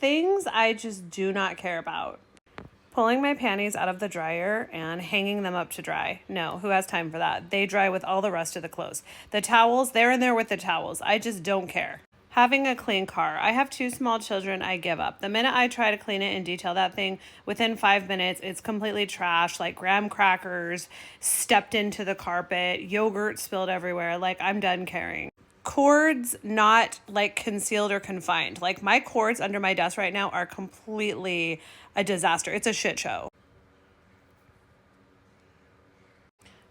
things I just do not care about. Pulling my panties out of the dryer and hanging them up to dry. No, who has time for that? They dry with all the rest of the clothes. The towels, they're in there with the towels. I just don't care. Having a clean car. I have 2 small children. I give up. The minute I try to clean it and detail that thing, within 5 minutes, it's completely trashed, like graham crackers stepped into the carpet, yogurt spilled everywhere. Like, I'm done caring. Cords not like concealed or confined. Like, my cords under my desk right now are completely a disaster. It's a shit show.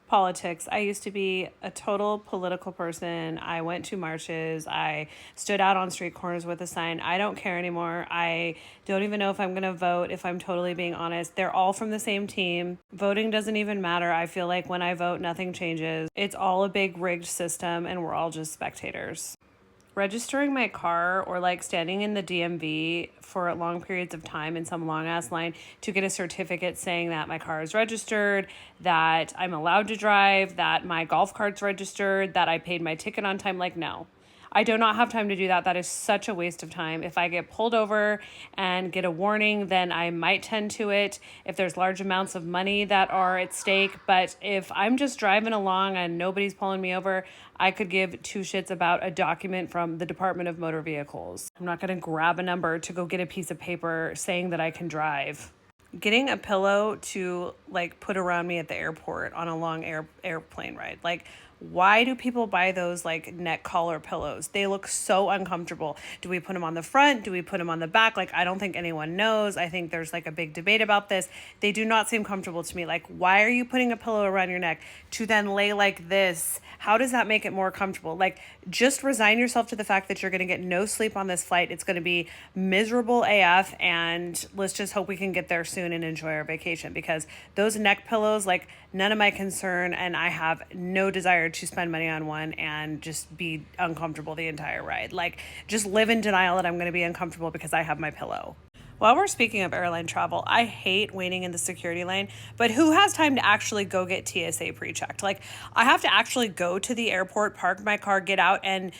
Politics. I used to be a total political person. I went to marches. I stood out on street corners with a sign. I don't care anymore. I don't even know if I'm going to vote, if I'm totally being honest. They're all from the same team. Voting doesn't even matter. I feel like when I vote, nothing changes. It's all a big rigged system and we're all just spectators. Registering my car or like standing in the DMV for long periods of time in some long ass line to get a certificate saying that my car is registered, that I'm allowed to drive, that my golf cart's registered, that I paid my ticket on time. Like, no. I do not have time to do that. That is such a waste of time. If I get pulled over and get a warning, then I might tend to it if there's large amounts of money that are at stake. But if I'm just driving along and nobody's pulling me over, I could give 2 shits about a document from the Department of Motor Vehicles. I'm not going to grab a number to go get a piece of paper saying that I can drive. Getting a pillow to like put around me at the airport on a long airplane ride. Like, why do people buy those like neck collar pillows? They look so uncomfortable. Do we put them on the front? Do we put them on the back? Like, I don't think anyone knows. I think there's like a big debate about this. They do not seem comfortable to me. Like, why are you putting a pillow around your neck to then lay like this? How does that make it more comfortable? Like, just resign yourself to the fact that you're going to get no sleep on this flight. It's going to be miserable AF, and let's just hope we can get there soon and enjoy our vacation, because those neck pillows, like, none of my concern, and I have no desire to spend money on one and just be uncomfortable the entire ride. Like, just live in denial that I'm going to be uncomfortable because I have my pillow. While we're speaking of airline travel, I hate waiting in the security lane, but who has time to actually go get TSA pre-checked? Like, I have to actually go to the airport, park my car, get out, and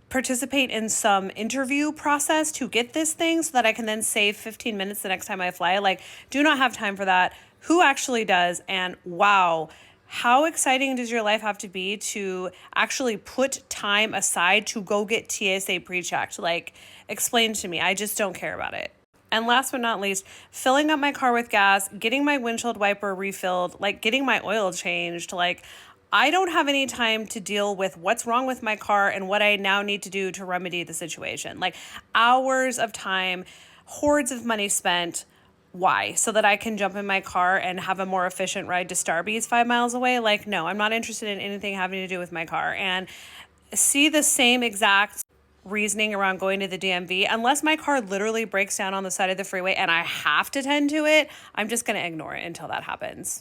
participate in some interview process to get this thing so that I can then save 15 minutes the next time I fly. Like, do not have time for that. Who actually does? And wow, how exciting does your life have to be to actually put time aside to go get TSA pre-checked? Like, explain to me. I just don't care about it. And last but not least, filling up my car with gas, getting my windshield wiper refilled, like getting my oil changed. Like, I don't have any time to deal with what's wrong with my car and what I now need to do to remedy the situation. Like, hours of time, hordes of money spent. Why? So that I can jump in my car and have a more efficient ride to Starbucks 5 miles away? Like, no, I'm not interested in anything having to do with my car. And see the same exact reasoning around going to the DMV. Unless my car literally breaks down on the side of the freeway and I have to tend to it, I'm just going to ignore it until that happens.